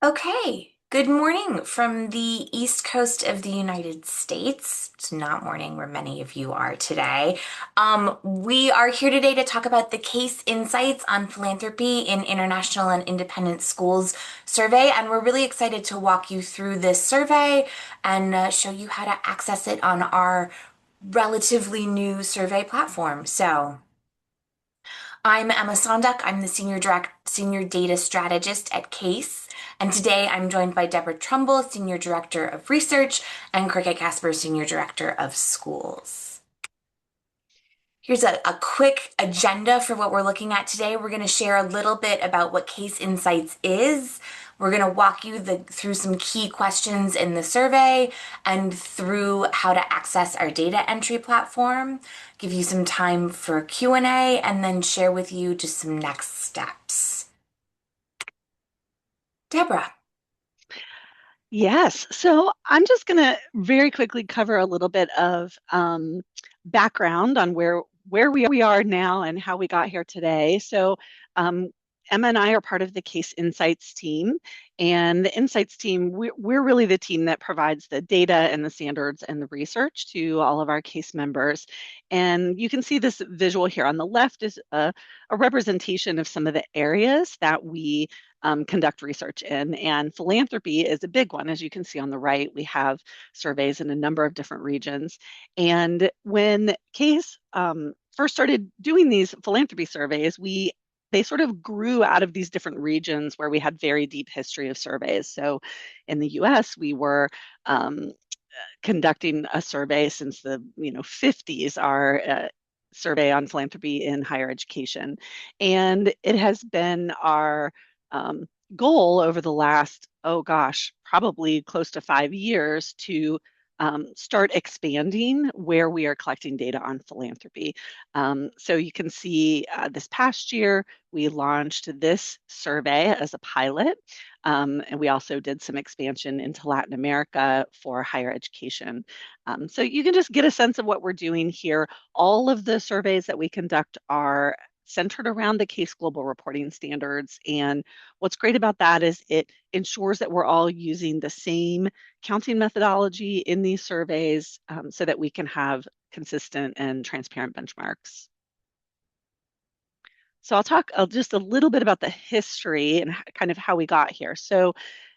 Okay, good morning from the East Coast of the United States. It's not morning where many of you are today. We are here today to talk about the Case Insights on Philanthropy in International and Independent Schools survey, and we're really excited to walk you through this survey and show you how to access it on our relatively new survey platform. I'm Emma Sondak. I'm the Senior Data Strategist at CASE. And today I'm joined by Deborah Trumbull, Senior Director of Research, and Cricket Casper, Senior Director of Schools. Here's a quick agenda for what we're looking at today. We're going to share a little bit about what Case Insights is. We're going to walk you through some key questions in the survey and through how to access our data entry platform, give you some time for Q&A, and then share with you just some next steps. Deborah. Yes. So I'm just going to very quickly cover a little bit of background on where we are now and how we got here today. So um, Emma and I are part of the Case Insights team, and the Insights team, we're really the team that provides the data and the standards and the research to all of our case members. And you can see this visual here on the left is a representation of some of the areas that we conduct research in. And philanthropy is a big one. As you can see on the right, we have surveys in a number of different regions. And when Case first started doing these philanthropy surveys, they sort of grew out of these different regions where we had very deep history of surveys. So in the US, we were conducting a survey since the 50s, our survey on philanthropy in higher education. And it has been our goal over the last, oh gosh, probably close to 5 years to start expanding where we are collecting data on philanthropy. So you can see this past year, we launched this survey as a pilot. And we also did some expansion into Latin America for higher education. So you can just get a sense of what we're doing here. All of the surveys that we conduct are centered around the Case Global Reporting Standards. And what's great about that is it ensures that we're all using the same counting methodology in these surveys so that we can have consistent and transparent benchmarks. So I'll talk just a little bit about the history and kind of how we got here. So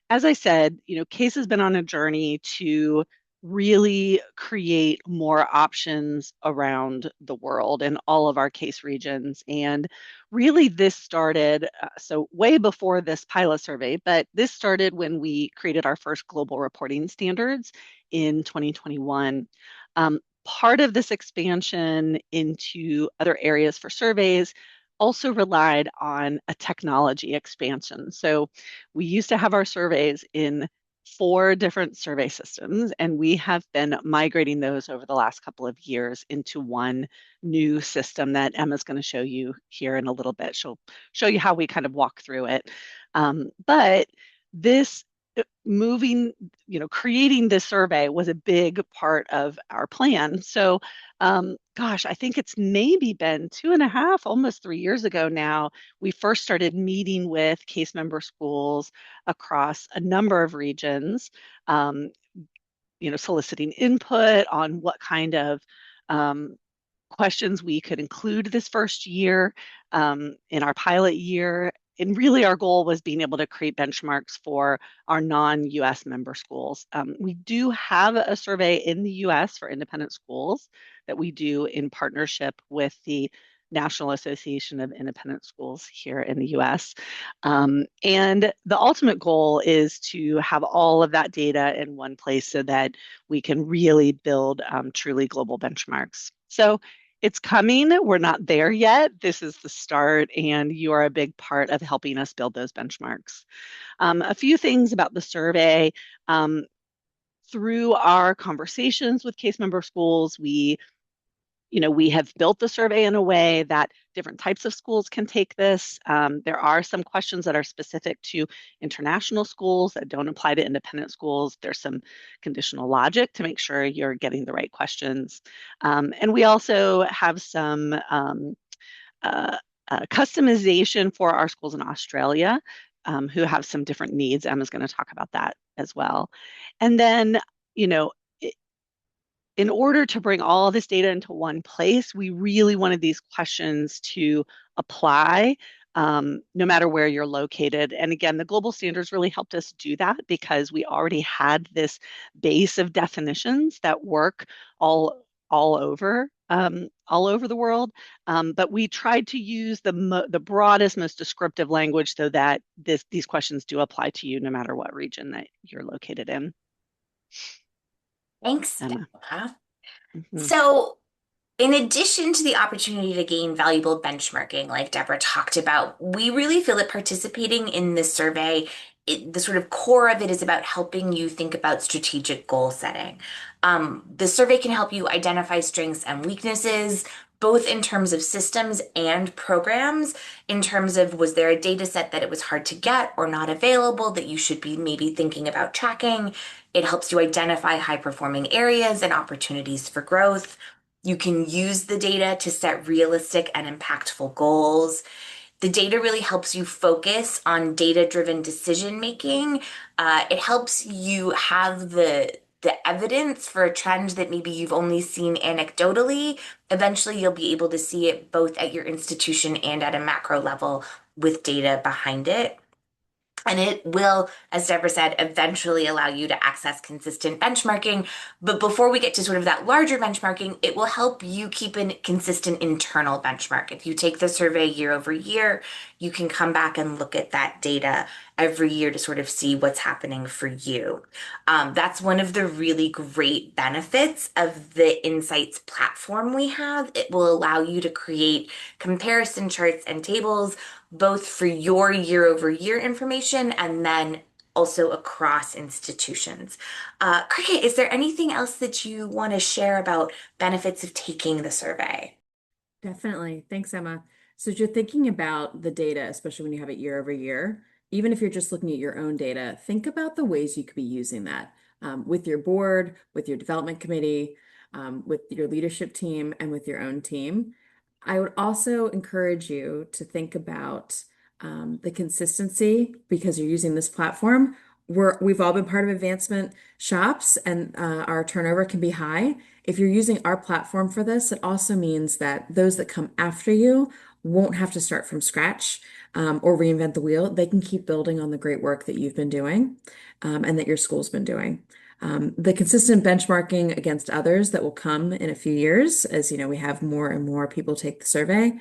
as I said, Case has been on a journey to really create more options around the world in all of our case regions. And really, this started so way before this pilot survey, but this started when we created our first global reporting standards in 2021. Part of this expansion into other areas for surveys also relied on a technology expansion. So we used to have our surveys in 4 different survey systems, and we have been migrating those over the last couple of years into one new system that Emma's going to show you here in a little bit. She'll show you how we kind of walk through it. But this moving, creating this survey was a big part of our plan. So, gosh, I think it's maybe been 2.5, almost 3 years ago now, we first started meeting with case member schools across a number of regions, um, soliciting input on what kind of um, questions we could include this first year in our pilot year. And really, our goal was being able to create benchmarks for our non-US member schools. We do have a survey in the US for independent schools that we do in partnership with the National Association of Independent Schools here in the US. And the ultimate goal is to have all of that data in one place so that we can really build truly global benchmarks. So it's coming. We're not there yet. This is the start, and you are a big part of helping us build those benchmarks. A few things about the survey. Through our conversations with case member schools, we have built the survey in a way that different types of schools can take this. There are some questions that are specific to international schools that don't apply to independent schools. There's some conditional logic to make sure you're getting the right questions. And we also have some uh, customization for our schools in Australia. who have some different needs. Emma's going to talk about that as well. And then, you know, in order to bring all of this data into one place, we really wanted these questions to apply no matter where you're located. And again, the global standards really helped us do that because we already had this base of definitions that work all over the world. But we tried to use the broadest, most descriptive language so that these questions do apply to you no matter what region that you're located in. Thanks, Emma. Deborah. Mhm. So, in addition to the opportunity to gain valuable benchmarking, like Deborah talked about, we really feel that participating in this survey, the sort of core of it is about helping you think about strategic goal setting. The survey can help you identify strengths and weaknesses, both in terms of systems and programs, in terms of was there a data set that it was hard to get or not available that you should be maybe thinking about tracking. It helps you identify high performing areas and opportunities for growth. You can use the data to set realistic and impactful goals. The data really helps you focus on data-driven decision making. It helps you have the evidence for a trend that maybe you've only seen anecdotally. Eventually, you'll be able to see it both at your institution and at a macro level with data behind it. And it will, as Deborah said, eventually allow you to access consistent benchmarking. But before we get to sort of that larger benchmarking, it will help you keep a consistent internal benchmark. If you take the survey year over year, you can come back and look at that data every year to sort of see what's happening for you. That's one of the really great benefits of the Insights platform we have. It will allow you to create comparison charts and tables both for your year over year information and then also across institutions. Cricket, is there anything else that you want to share about benefits of taking the survey? Definitely. Thanks, Emma. So as you're thinking about the data, especially when you have it year over year, even if you're just looking at your own data, think about the ways you could be using that with your board, with your development committee, with your leadership team, and with your own team. I would also encourage you to think about the consistency because you're using this platform. We've all been part of advancement shops, and our turnover can be high. If you're using our platform for this, it also means that those that come after you won't have to start from scratch or reinvent the wheel. They can keep building on the great work that you've been doing and that your school's been doing. The consistent benchmarking against others that will come in a few years, as you know, we have more and more people take the survey,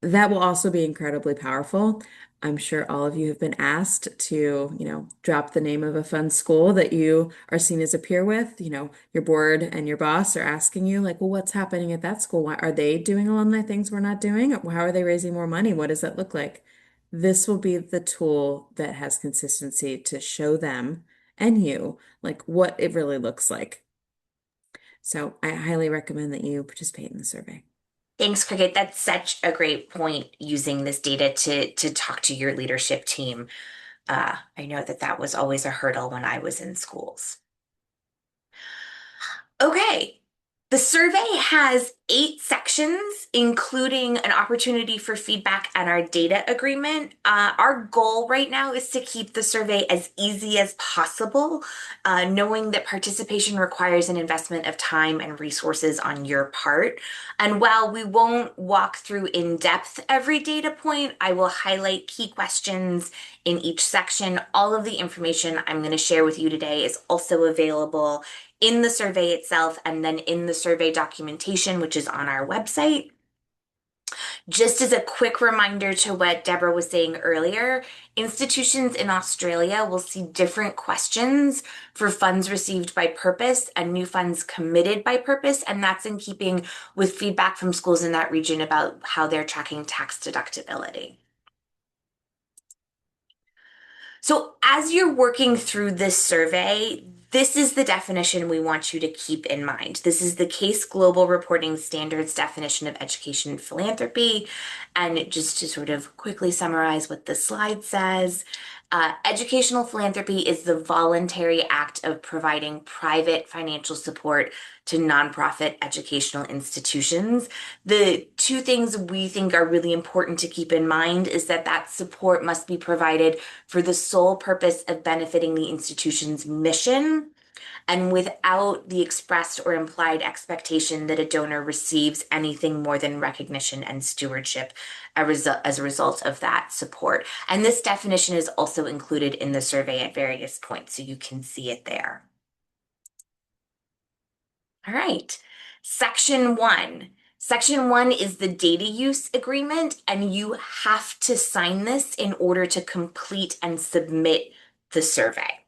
that will also be incredibly powerful. I'm sure all of you have been asked to, drop the name of a fun school that you are seen as a peer with. Your board and your boss are asking you, like, well, what's happening at that school? Why are they doing alumni things we're not doing? How are they raising more money? What does that look like? This will be the tool that has consistency to show them and you, like, what it really looks like. So I highly recommend that you participate in the survey. Thanks, Cricket. That's such a great point using this data to talk to your leadership team. I know that that was always a hurdle when I was in schools. Okay. The survey has 8 sections, including an opportunity for feedback and our data agreement. Our goal right now is to keep the survey as easy as possible, knowing that participation requires an investment of time and resources on your part. And while we won't walk through in depth every data point, I will highlight key questions in each section. All of the information I'm going to share with you today is also available in the survey itself and then in the survey documentation, which is on our website. Just as a quick reminder to what Deborah was saying earlier, institutions in Australia will see different questions for funds received by purpose and new funds committed by purpose, and that's in keeping with feedback from schools in that region about how they're tracking tax deductibility. So as you're working through this survey, this is the definition we want you to keep in mind. This is the Case Global Reporting Standards definition of education and philanthropy. And just to sort of quickly summarize what the slide says, Educational philanthropy is the voluntary act of providing private financial support to nonprofit educational institutions. The two things we think are really important to keep in mind is that that support must be provided for the sole purpose of benefiting the institution's mission and without the expressed or implied expectation that a donor receives anything more than recognition and stewardship as a result of that support. And this definition is also included in the survey at various points, so you can see it there. All right, Section 1. Section 1 is the data use agreement, and you have to sign this in order to complete and submit the survey.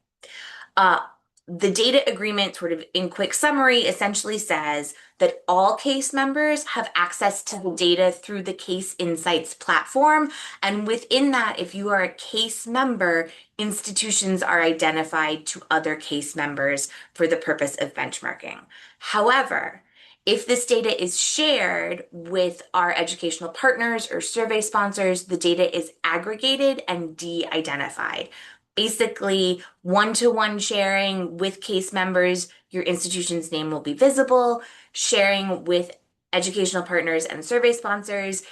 Uh, the data agreement, sort of in quick summary, essentially says that all case members have access to the data through the Case Insights platform. And within that, if you are a case member, institutions are identified to other case members for the purpose of benchmarking. However, if this data is shared with our educational partners or survey sponsors, the data is aggregated and de-identified. Basically, one-to-one sharing with case members, your institution's name will be visible. Sharing with educational partners and survey sponsors,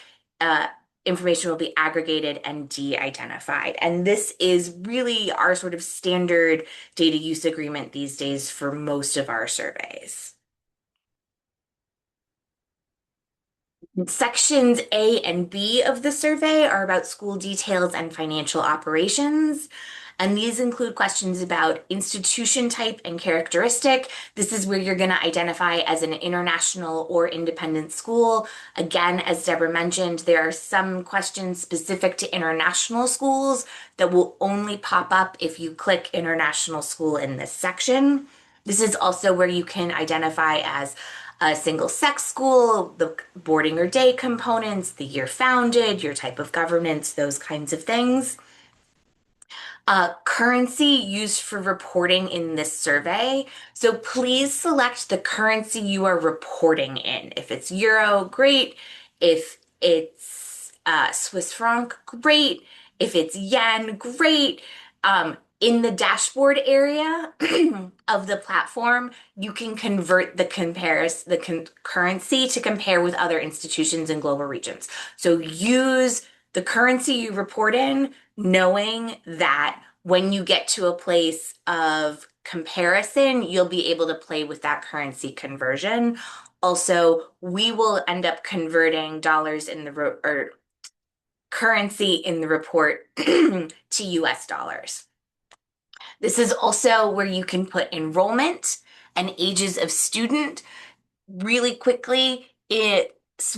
information will be aggregated and de-identified. And this is really our sort of standard data use agreement these days for most of our surveys. Sections A and B of the survey are about school details and financial operations. And these include questions about institution type and characteristic. This is where you're going to identify as an international or independent school. Again, as Deborah mentioned, there are some questions specific to international schools that will only pop up if you click international school in this section. This is also where you can identify as a single sex school, the boarding or day components, the year founded, your type of governance, those kinds of things. Currency used for reporting in this survey. So please select the currency you are reporting in. If it's euro, great. If it's Swiss franc, great. If it's yen, great. In the dashboard area of the platform, you can convert the currency to compare with other institutions in global regions. So use the currency you report in, knowing that when you get to a place of comparison, you'll be able to play with that currency conversion. Also, we will end up converting dollars in the or currency in the report to US dollars. This is also where you can put enrollment and ages of student. Really quickly,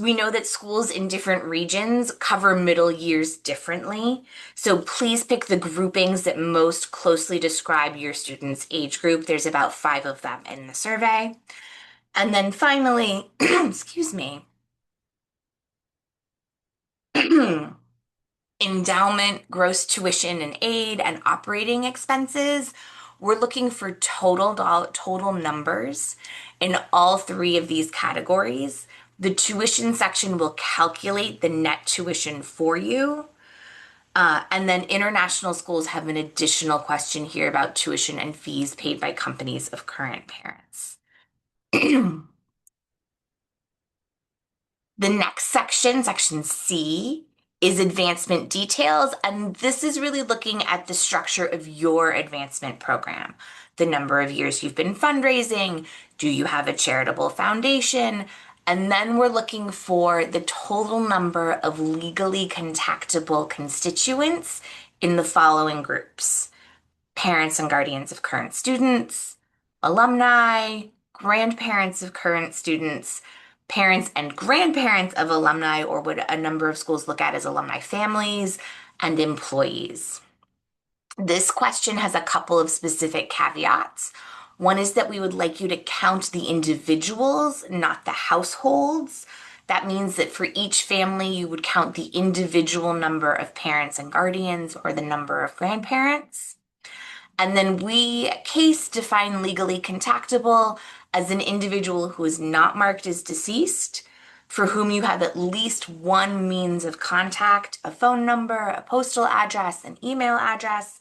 we know that schools in different regions cover middle years differently. So please pick the groupings that most closely describe your student's age group. There's about 5 of them in the survey. And then finally, excuse me, endowment, gross tuition and aid, and operating expenses. We're looking for total numbers in all 3 of these categories. The tuition section will calculate the net tuition for you. And then international schools have an additional question here about tuition and fees paid by companies of current parents. The next section, section C, is advancement details. And this is really looking at the structure of your advancement program. The number of years you've been fundraising, do you have a charitable foundation? And then we're looking for the total number of legally contactable constituents in the following groups: parents and guardians of current students, alumni, grandparents of current students, parents and grandparents of alumni, or what a number of schools look at as alumni families, and employees. This question has a couple of specific caveats. One is that we would like you to count the individuals, not the households. That means that for each family, you would count the individual number of parents and guardians or the number of grandparents. And then we case define legally contactable as an individual who is not marked as deceased. for whom you have at least one means of contact, a phone number, a postal address, an email address,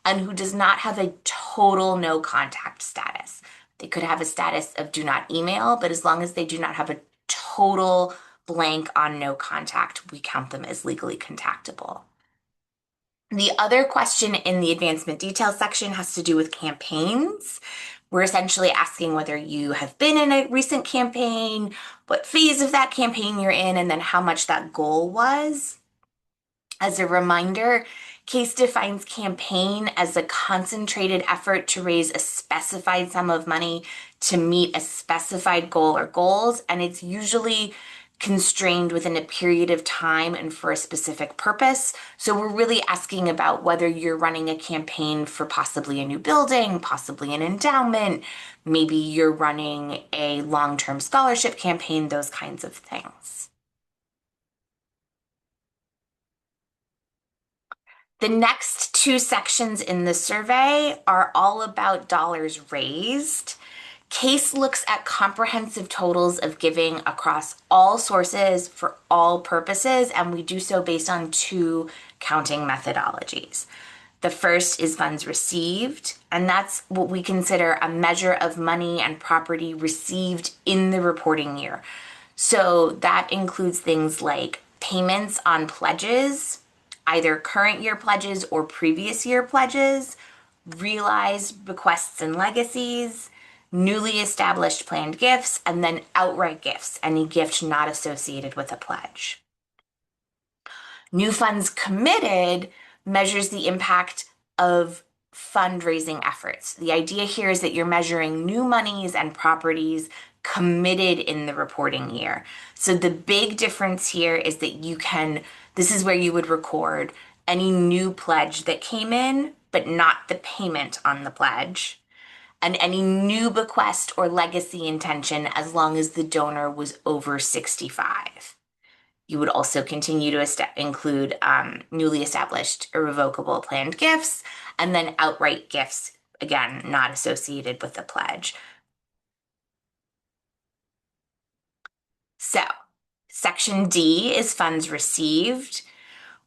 and who does not have a total no contact status. They could have a status of do not email, but as long as they do not have a total blank on no contact, we count them as legally contactable. The other question in the advancement details section has to do with campaigns. We're essentially asking whether you have been in a recent campaign, what phase of that campaign you're in, and then how much that goal was. As a reminder, CASE defines campaign as a concentrated effort to raise a specified sum of money to meet a specified goal or goals, and it's usually constrained within a period of time and for a specific purpose. So we're really asking about whether you're running a campaign for possibly a new building, possibly an endowment, maybe you're running a long-term scholarship campaign, those kinds of things. The next two sections in the survey are all about dollars raised. CASE looks at comprehensive totals of giving across all sources for all purposes, and we do so based on two counting methodologies. The first is funds received, and that's what we consider a measure of money and property received in the reporting year. So that includes things like payments on pledges, either current year pledges or previous year pledges, realized bequests and legacies, newly established planned gifts, and then outright gifts, any gift not associated with a pledge. New funds committed measures the impact of fundraising efforts. The idea here is that you're measuring new monies and properties committed in the reporting year. So the big difference here is that this is where you would record any new pledge that came in, but not the payment on the pledge, and any new bequest or legacy intention as long as the donor was over 65. You would also continue to include newly established irrevocable planned gifts, and then outright gifts, again, not associated with the pledge. So, Section D is funds received.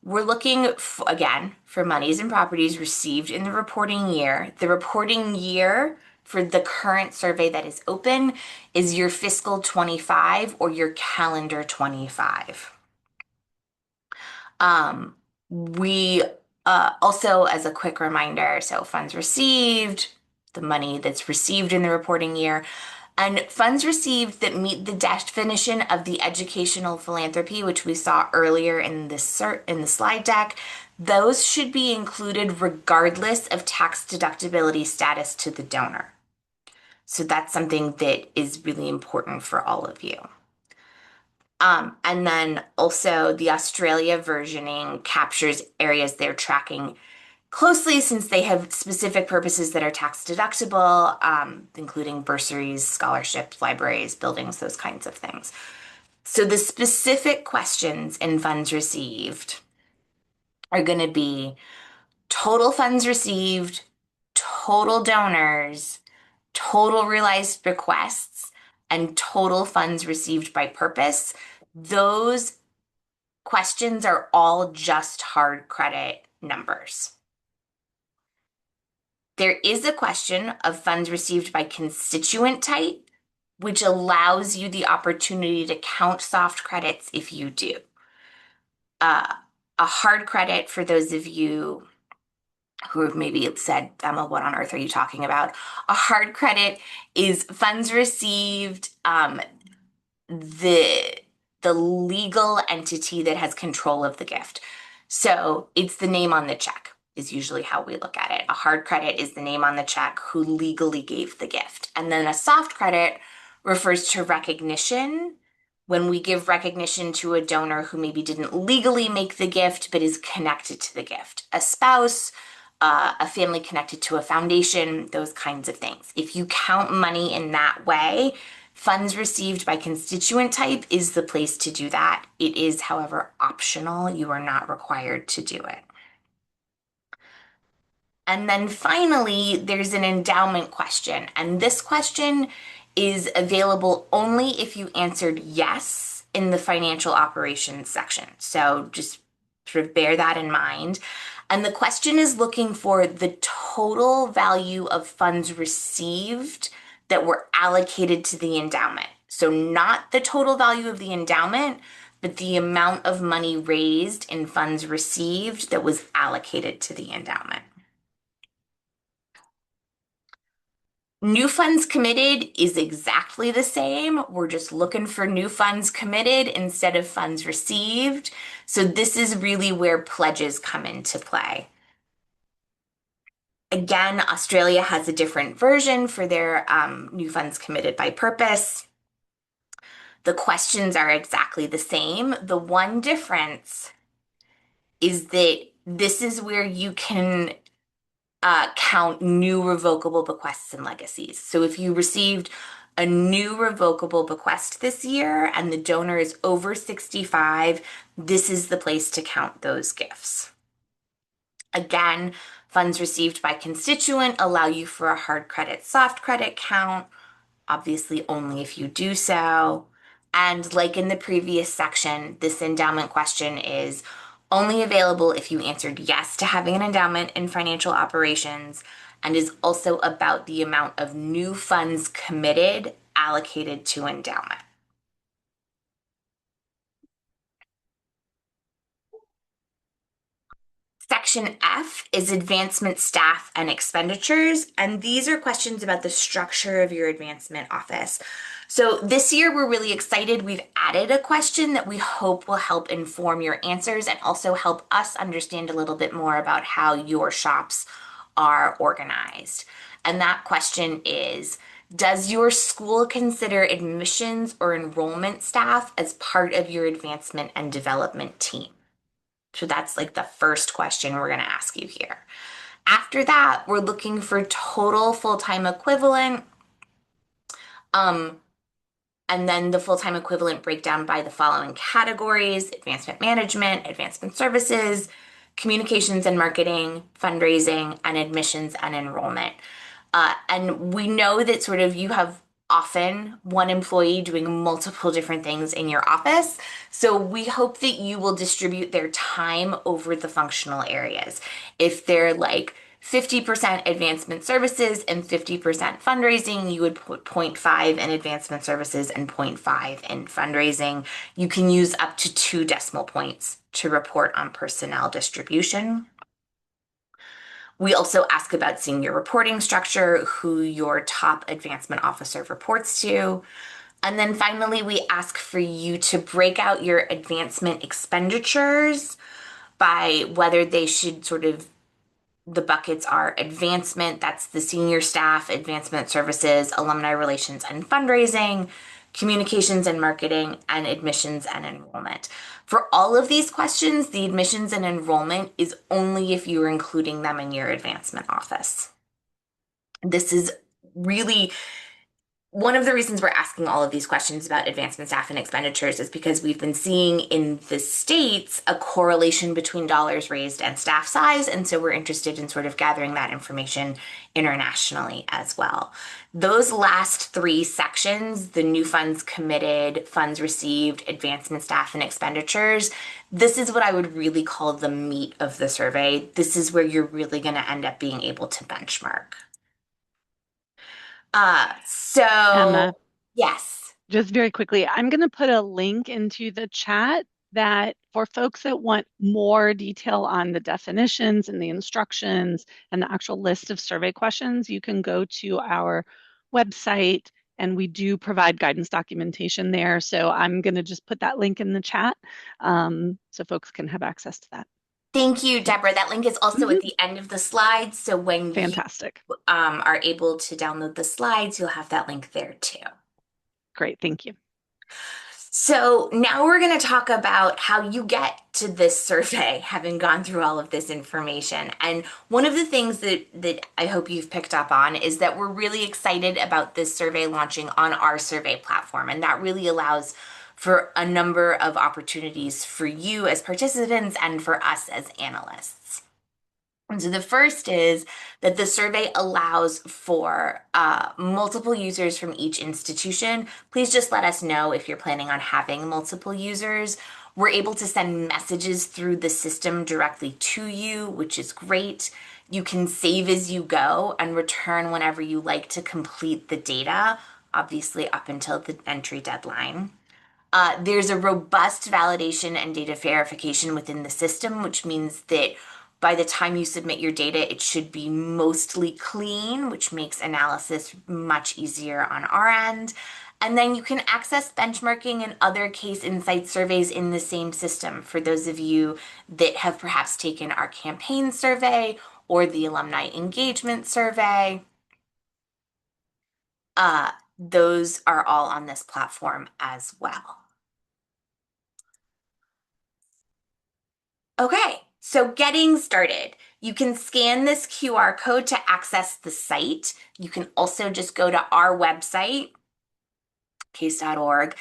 We're looking, again, for monies and properties received in the reporting year. The reporting year for the current survey that is open is your fiscal 25 or your calendar 25. We also, as a quick reminder, so funds received, the money that's received in the reporting year, and funds received that meet the definition of the educational philanthropy, which we saw earlier in the slide deck, those should be included regardless of tax deductibility status to the donor. So that's something that is really important for all of you. And then also the Australia versioning captures areas they're tracking closely since they have specific purposes that are tax deductible, including bursaries, scholarships, libraries, buildings, those kinds of things. So the specific questions in funds received are going to be total funds received, total donors, total realized bequests, and total funds received by purpose. Those questions are all just hard credit numbers. There is a question of funds received by constituent type, which allows you the opportunity to count soft credits if you do. A hard credit, for those of you who have maybe said, Emma, what on earth are you talking about? A hard credit is funds received, the legal entity that has control of the gift. So it's the name on the check is usually how we look at it. A hard credit is the name on the check who legally gave the gift. And then a soft credit refers to recognition. When we give recognition to a donor who maybe didn't legally make the gift, but is connected to the gift, a spouse, a family connected to a foundation, those kinds of things. If you count money in that way, funds received by constituent type is the place to do that. It is, however, optional. You are not required to do it. And then finally, there's an endowment question. And this question is available only if you answered yes in the financial operations section. So just sort of bear that in mind. And the question is looking for the total value of funds received that were allocated to the endowment. So not the total value of the endowment, but the amount of money raised in funds received that was allocated to the endowment. New funds committed is exactly the same. We're just looking for new funds committed instead of funds received. So this is really where pledges come into play. Again, Australia has a different version for their new funds committed by purpose. The questions are exactly the same. The one difference is that this is where you can count new revocable bequests and legacies. So if you received a new revocable bequest this year and the donor is over 65, this is the place to count those gifts. Again, funds received by constituent allow you for a hard credit, soft credit count, obviously only if you do so. And like in the previous section, this endowment question is only available if you answered yes to having an endowment in financial operations and is also about the amount of new funds committed allocated to endowment. Section F is advancement staff and expenditures, and these are questions about the structure of your advancement office. So this year we're really excited. We've added a question that we hope will help inform your answers and also help us understand a little bit more about how your shops are organized. And that question is, does your school consider admissions or enrollment staff as part of your advancement and development team? So that's like the first question we're going to ask you here. After that, we're looking for total full-time equivalent. And then the full-time equivalent breakdown by the following categories: advancement management, advancement services, communications and marketing, fundraising, and admissions and enrollment. And we know that sort of you have often one employee doing multiple different things in your office. So we hope that you will distribute their time over the functional areas. If they're like 50% advancement services and 50% fundraising, you would put 0.5 in advancement services and 0.5 in fundraising. You can use up to 2 decimal points to report on personnel distribution. We also ask about senior reporting structure, who your top advancement officer reports to. And then finally, we ask for you to break out your advancement expenditures by whether they should sort of, the buckets are advancement, that's the senior staff, advancement services, alumni relations and fundraising, communications and marketing, and admissions and enrollment. For all of these questions, the admissions and enrollment is only if you're including them in your advancement office. This is really one of the reasons we're asking all of these questions about advancement staff and expenditures is because we've been seeing in the States a correlation between dollars raised and staff size. And so we're interested in sort of gathering that information internationally as well. Those last 3 sections, the new funds committed, funds received, advancement staff and expenditures, this is what I would really call the meat of the survey. This is where you're really going to end up being able to benchmark. Emma, Yes. just very quickly, I'm going to put a link into the chat that for folks that want more detail on the definitions and the instructions and the actual list of survey questions, you can go to our website and we do provide guidance documentation there. So I'm going to just put that link in the chat so folks can have access to that. Thank you, Deborah. That link is also at Mhm. the end of the slides. So when you Fantastic. are able to download the slides, you'll have that link there too. Great. Thank you. So now we're going to talk about how you get to this survey, having gone through all of this information. And one of the things that I hope you've picked up on is that we're really excited about this survey launching on our survey platform. And that really allows for a number of opportunities for you as participants and for us as analysts. And so the first is that the survey allows for multiple users from each institution. Please just let us know if you're planning on having multiple users. We're able to send messages through the system directly to you, which is great. You can save as you go and return whenever you like to complete the data, obviously up until the entry deadline. There's a robust validation and data verification within the system, which means that by the time you submit your data, it should be mostly clean, which makes analysis much easier on our end. And then you can access benchmarking and other case insight surveys in the same system for those of you that have perhaps taken our campaign survey or the alumni engagement survey. Those are all on this platform as well. Okay, so getting started. You can scan this QR code to access the site. You can also just go to our website, case.org,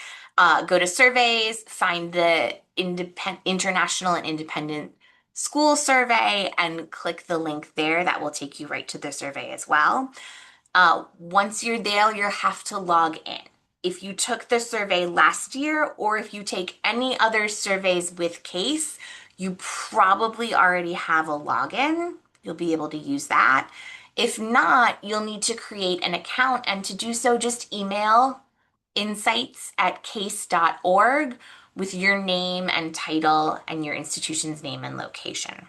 go to surveys, find the International and Independent School Survey, and click the link there. That will take you right to the survey as well. Once you're there, you'll have to log in. If you took the survey last year or if you take any other surveys with CASE, you probably already have a login. You'll be able to use that. If not, you'll need to create an account, and to do so, just email insights@case.org with your name and title and your institution's name and location.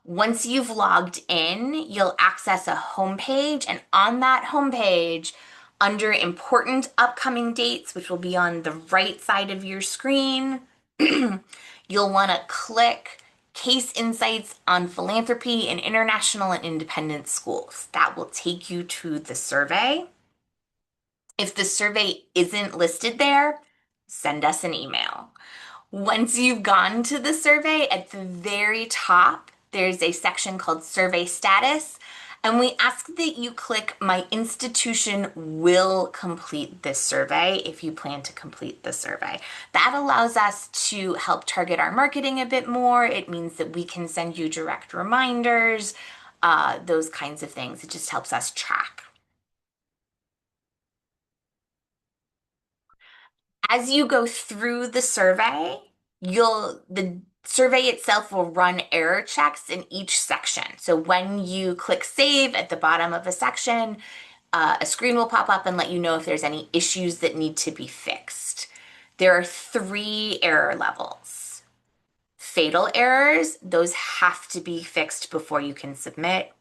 Once you've logged in, you'll access a homepage, and on that homepage, under important upcoming dates, which will be on the right side of your screen, you'll want to click Case Insights on Philanthropy in International and Independent Schools. That will take you to the survey. If the survey isn't listed there, send us an email. Once you've gone to the survey, at the very top, there's a section called Survey Status, and we ask that you click My institution will complete this survey if you plan to complete the survey. That allows us to help target our marketing a bit more. It means that we can send you direct reminders, those kinds of things. It just helps us track. As you go through the survey, the survey itself will run error checks in each section. So when you click save at the bottom of a section, a screen will pop up and let you know if there's any issues that need to be fixed. There are 3 error levels. Fatal errors, those have to be fixed before you can submit.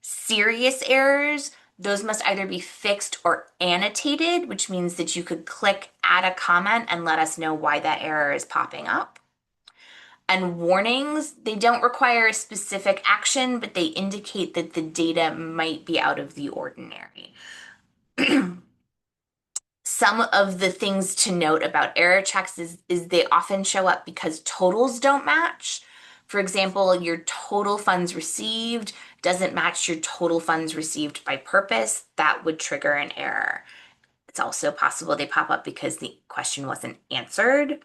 Serious errors, those must either be fixed or annotated, which means that you could click add a comment and let us know why that error is popping up. And warnings, they don't require a specific action, but they indicate that the data might be out of the ordinary. Some of the things to note about error checks is they often show up because totals don't match. For example, your total funds received doesn't match your total funds received by purpose. That would trigger an error. It's also possible they pop up because the question wasn't answered.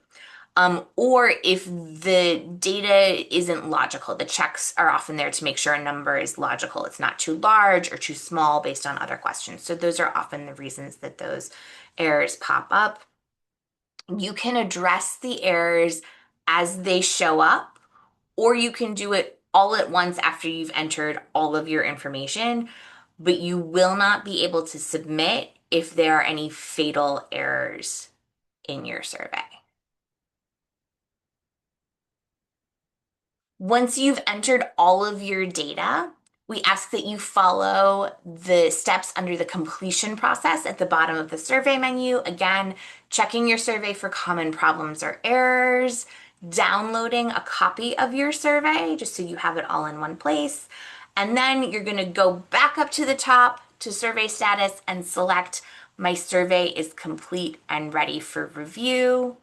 Or if the data isn't logical. The checks are often there to make sure a number is logical. It's not too large or too small based on other questions. So those are often the reasons that those errors pop up. You can address the errors as they show up, or you can do it all at once after you've entered all of your information, but you will not be able to submit if there are any fatal errors in your survey. Once you've entered all of your data, we ask that you follow the steps under the completion process at the bottom of the survey menu. Again, checking your survey for common problems or errors, downloading a copy of your survey just so you have it all in one place. And then you're going to go back up to the top to survey status and select My survey is complete and ready for review.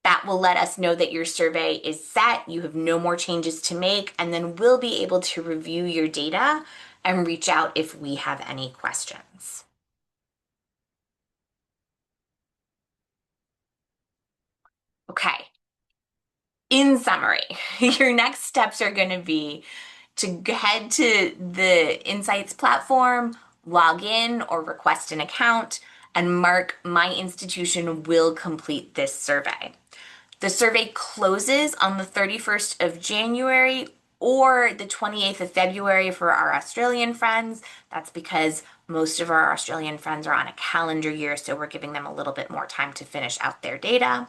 That will let us know that your survey is set, you have no more changes to make, and then we'll be able to review your data and reach out if we have any questions. Okay. In summary, your next steps are going to be to head to the Insights platform, log in or request an account, and mark My Institution will complete this survey. The survey closes on the 31st of January or the 28th of February for our Australian friends. That's because most of our Australian friends are on a calendar year, so we're giving them a little bit more time to finish out their data.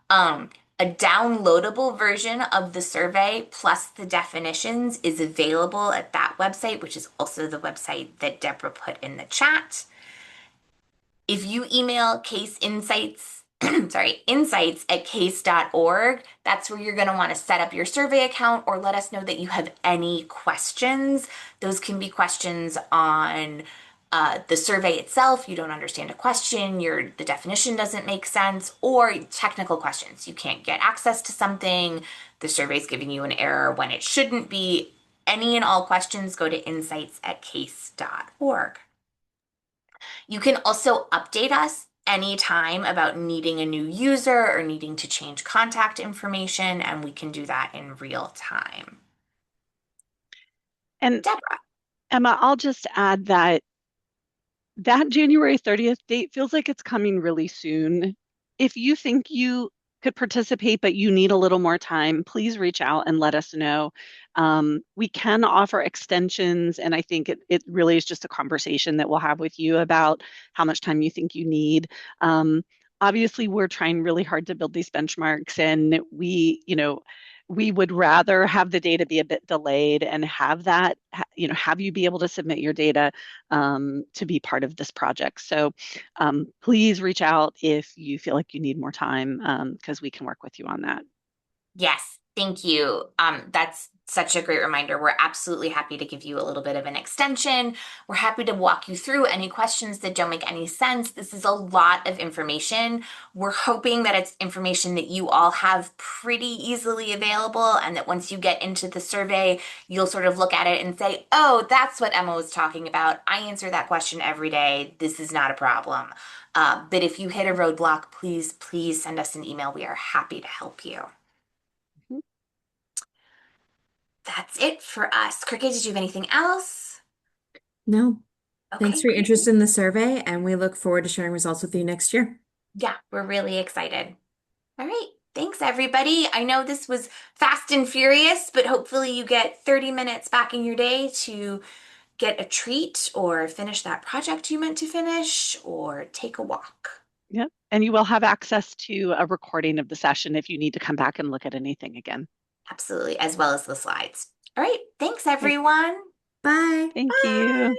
Um, a downloadable version of the survey plus the definitions is available at that website, which is also the website that Deborah put in the chat. If you email case insights, sorry, insights at case.org, that's where you're going to want to set up your survey account or let us know that you have any questions. Those can be questions on the survey itself. You don't understand a question, the definition doesn't make sense, or technical questions. You can't get access to something, the survey's giving you an error when it shouldn't be. Any and all questions go to insights at case.org. You can also update us anytime about needing a new user or needing to change contact information, and we can do that in real time. And Deborah. Emma, I'll just add that that January 30th date feels like it's coming really soon. If you think you could participate, but you need a little more time, please reach out and let us know. We can offer extensions, and I think it really is just a conversation that we'll have with you about how much time you think you need. Obviously, we're trying really hard to build these benchmarks, and we would rather have the data be a bit delayed and have that, have you be able to submit your data to be part of this project. So please reach out if you feel like you need more time because we can work with you on that. Yes, thank you. That's such a great reminder. We're absolutely happy to give you a little bit of an extension. We're happy to walk you through any questions that don't make any sense. This is a lot of information. We're hoping that it's information that you all have pretty easily available, and that once you get into the survey, you'll sort of look at it and say, oh, that's what Emma was talking about. I answer that question every day. This is not a problem. But if you hit a roadblock, please send us an email. We are happy to help you. Mhm. That's it for us. Cricket, did you have anything else? No. Thanks Okay, for your great. interest in the survey, and we look forward to sharing results with you next year. Yeah, we're really excited. All right. Thanks, everybody. I know this was fast and furious, but hopefully you get 30 minutes back in your day to get a treat or finish that project you meant to finish or take a walk. Yep. And you will have access to a recording of the session if you need to come back and look at anything again. Absolutely, as well as the slides. All right. Thanks, Okay. everyone. Bye. Thank you. Bye.